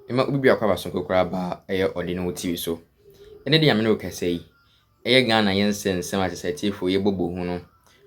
Emma ubi akwa basonko kora ba eye ordinary TV so. Ene de yamene okase yi. Eye Ghana yensen nsem atesati fo ye bobo hu no.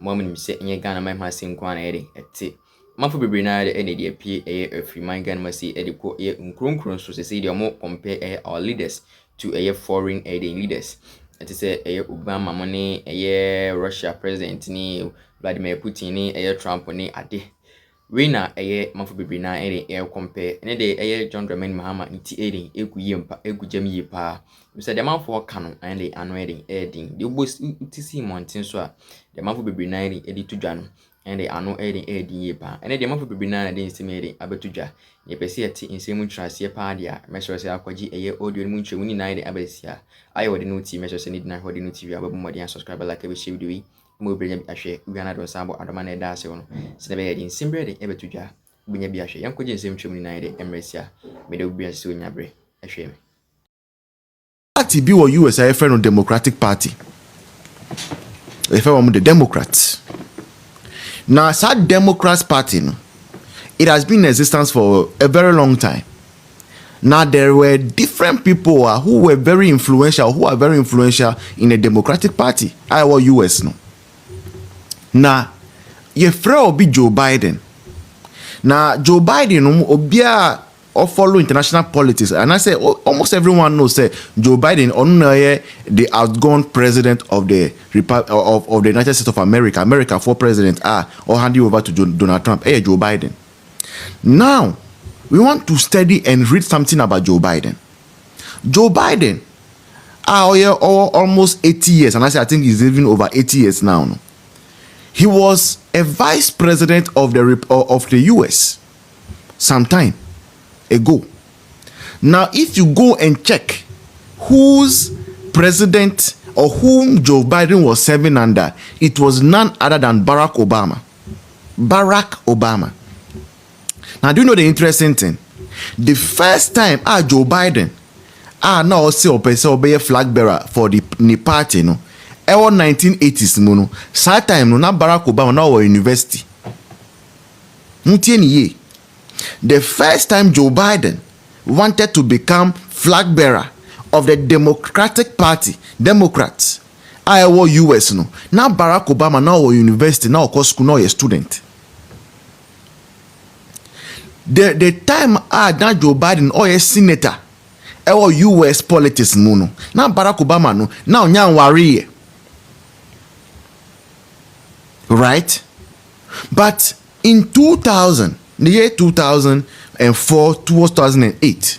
Mo nim se enye Ghana mai ha senko ana ede ete. Mafo bebre na ede de apie eye afriman Ghana masi ede ko eye nkronkron so se de mo compare our leaders to eye foreign leaders. Ete se eye Obama mo ne eye Russia president ni Vladimir Putin ni eye Trump ni ade. We na eye mafo bebre na ere compare ene de eye John Dramani Mahama nti ere ekuye mpa ekugem yi pa so de mafo ka no ene ano ere edin de obos tisi montin so a de mafo bebre na ere edi tudwa no ene ano ere edin yi pa ene de mafo bebre na de nsem ere abetudwa ye pese eti nsem ntrase pa de a meso se akwaji eye audio mu ntwe ni na ere abesia aye wode no ti meso se ni dina wode no TV ababu modi subscribe like be share video mo brenya bi ahwe wiana don sambo adoma na da ase wono se be yedi nsimbre de ebetudwa bunya bi ahwe yankoje nsem twem ni na de emresia me de obi ase onya bre ahwe me party bi wo USA friend of Democratic Party if I want the Democrats now that Democrats Party no, it has been in existence for a very long time. Now there were different people who are very influential in the Democratic Party our US no. Now, ye friend will be Joe Biden. Now, Joe Biden obia or follow international politics, and I say almost everyone knows say Joe Biden the outgone president of the of the United States of America for president or hand you over to Donald Trump. Hey, Joe Biden. Now, we want to study and read something about Joe Biden. Joe Biden, almost 80 years, and I think he's living over 80 years now. No? He was a vice president of the US some time ago. Now, if you go and check whose president or whom Joe Biden was serving under, it was none other than Barack Obama. Barack Obama. Now, do you know the interesting thing? The first time Joe Biden now also be a flag bearer for the party, no. Ewo 1980s no that time no na Barack Obama na university. The first time Joe Biden wanted to become flag bearer of the Democratic Party, Democrats, Iowa US no. Na Barack Obama na university na school na student. The time na Joe Biden a senator US politics no. Na Barack Obama no na onyan worry. Right? But in 2000, the year 2004 towards 2008,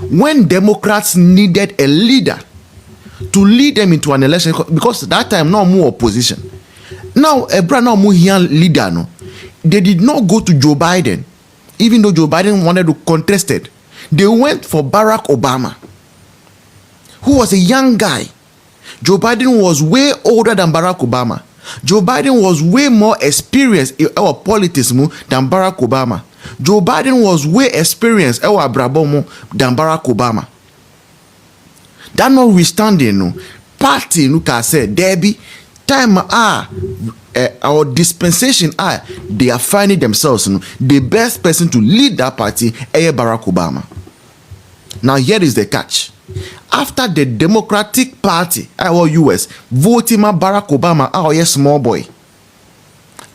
when Democrats needed a leader to lead them into an election, because that time no more opposition. Now, a brand new leader, no, they did not go to Joe Biden, even though Joe Biden wanted to contest it. They went for Barack Obama, who was a young guy. Joe Biden was way older than Barack Obama. Joe Biden was way more experienced in our politics than Barack Obama. Joe Biden was way experienced in our brabomo than Barack Obama. That notwithstanding, no party no can say Debbie time our dispensation they are finding themselves the best person to lead that party Barack Obama. Now here is the catch. After the Democratic Party, our US, voting Barack Obama, our small boy,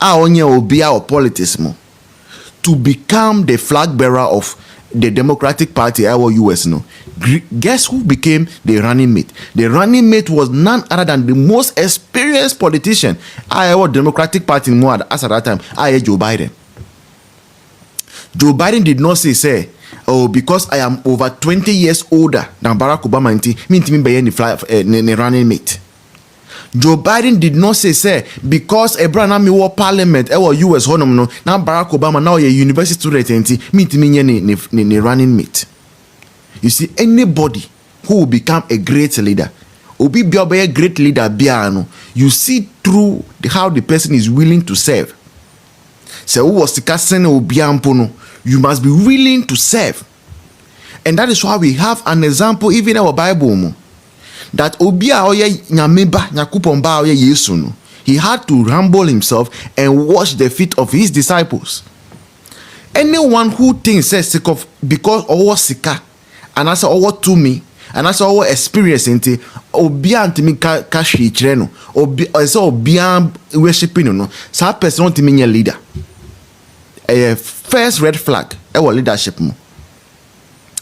our politics to become the flag bearer of the Democratic Party, our US. No, guess who became the running mate? The running mate was none other than the most experienced politician, our Democratic Party as at that time, Joe Biden. Joe Biden did not say, because I am over 20 years older than Barack Obama, me running mate. Joe Biden did not say because Abraham war parliament US honum no now Barack Obama now a university student me running mate. You see, anybody who will become a great leader, be a great leader, you see through how the person is willing to serve. So who was the you must be willing to serve. And that is why we have an example even in our Bible that obia oye nyameba nyakupomba oye Yesu no. He had to humble himself and wash the feet of his disciples. Anyone who thinks says sick of because or sika and as over to me, and as over experience into obia ntimi ka hwe kire no obi so obia worshiping no sa person ntimi nya leader. First red flag our leadership mo.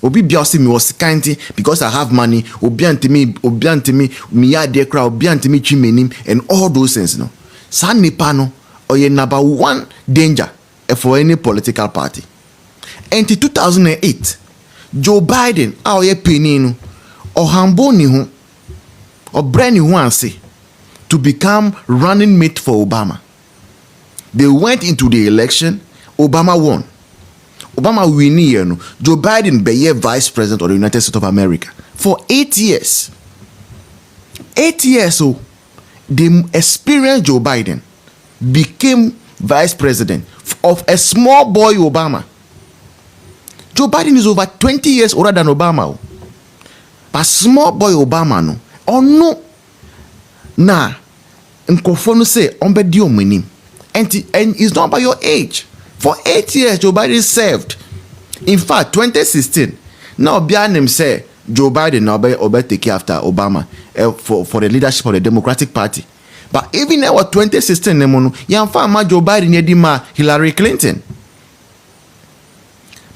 Obi bia see me was kind because I have money, obi antimi me ya de crowd, obi antimi chimenim and all those things no. Sa nipa no oye number one danger for any political party. And in 2008, Joe Biden oye peninu or hambo ni ho or brand ni ho anse to become running mate for Obama. They went into the election, Obama won. Obama win here no. Joe Biden be vice president of the United States of America for 8 years. 8 years so the experienced Joe Biden became vice president of a small boy Obama. Joe Biden is over 20 years older than Obama. But small boy Obama no. Oh no. Nah. Nkofo no say ombedi omunim. And it's not by your age. For 8 years, Joe Biden served. In fact, 2016, now Bianem say Joe Biden now be take after Obama for the leadership of the Democratic Party. But even now 2016, Joe Biden yedima Hillary Clinton.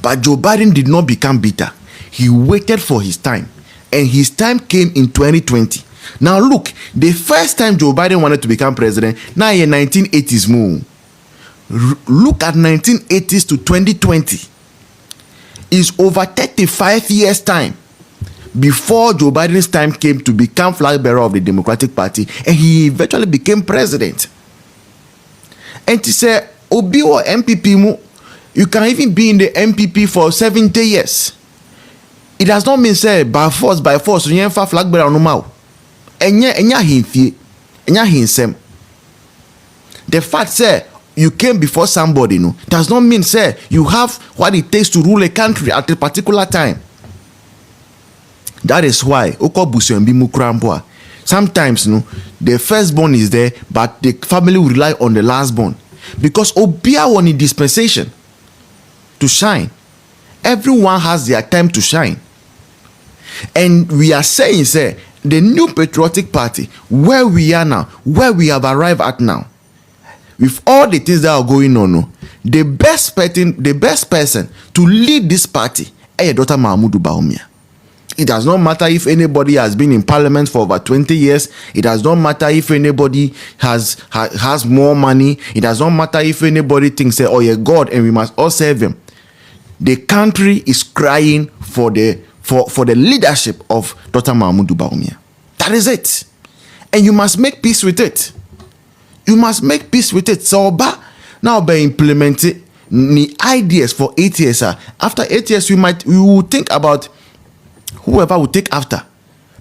But Joe Biden did not become bitter. He waited for his time, and his time came in 2020. Now look, the first time Joe Biden wanted to become president, now in 1980s move. Look at 1980s to 2020. It's over 35 years time before Joe Biden's time came to become flag bearer of the Democratic Party, and he eventually became president. And to say Obi or NPP mu, you can even be in the NPP for 70 years. It does not mean say by force you have flag bearer no mau. Enya hinfie, enya hinsem. The fact say you came before somebody no does not mean say you have what it takes to rule a country at a particular time. That is why sometimes no the firstborn is there, but the family will rely on the lastborn, because obia one in dispensation to shine. Everyone has their time to shine, and we are saying say the new patriotic party, where we are now, where we have arrived at now, with all the things that are going on, the best person to lead this party is Dr. Mahmoud Bawumia. It does not matter if anybody has been in parliament for over 20 years. It does not matter if anybody has more money. It does not matter if anybody thinks, say, oh yeah, God, and we must all serve him. The country is crying for the leadership of Dr. Mahmoud Bawumia. That is it. And you must make peace with it. You must make peace with it. So now by implementing the ideas for 8 years. After 8 years, we will think about whoever will take after.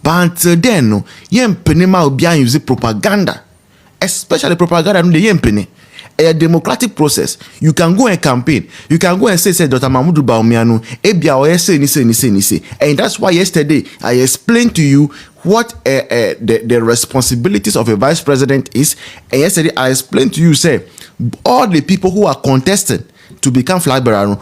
But until then, no, penema will be using propaganda, especially propaganda no the penny. A democratic process. You can go and campaign. You can go and say Dr. Mahmoud Bawumia no ebia o say. And that's why yesterday I explained to you what the responsibilities of a vice president is. And yesterday I explained to you, say, all the people who are contesting to become flag bearer,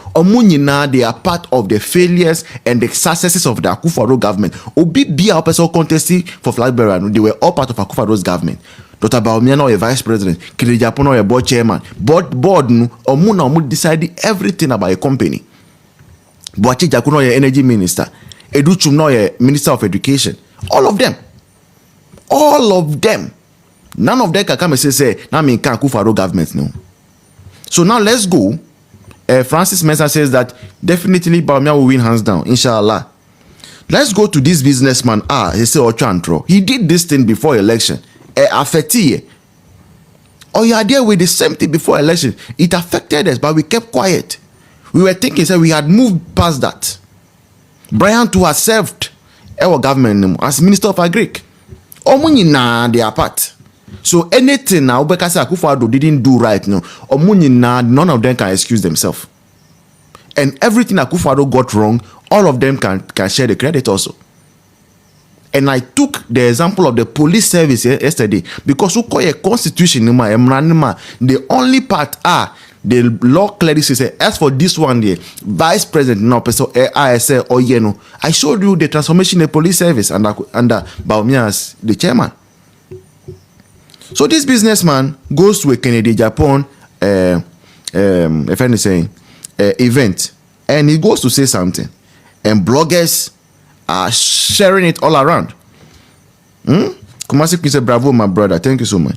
they are part of the failures and the successes of the Akufo-Addo government. Obi bia person contesting for flag bearer, they were all part of Akufo-Addo's government. Dr. Bawumia now a vice president, Kennedy Agyapong now a board chairman. Board no, omu decided everything about a company. Boachi Jaku now a energy minister. Edu Chum now a minister of education. All of them. None of them can come and say, now me can't Akufo-Addo government no. So now let's go. Francis Mensah says that definitely Bawumia will win hands down, inshallah. Let's go to this businessman. He said Ochantro. He did this thing before election. Affected. Or you are there with the same thing before election. It affected us, but we kept quiet. We were thinking, say we had moved past that. Brian too has served our government as Minister of Agric. They are part. So anything now, because Akufo-Addo didn't do right now, none of them can excuse themselves. And everything Akufo-Addo got wrong, all of them can share the credit also. And I took the example of the police service yesterday, because we call a constitution, the only part the law clearly says, as for this one there, vice president, no, person, ISL, or Yeno, I showed you the transformation in the police service under Baumia as the chairman. So this businessman goes to a Kennedy Agyapong, if anything, event, and he goes to say something, and bloggers are sharing it all around. Kumasi Queen said, bravo, my brother. Thank you so much.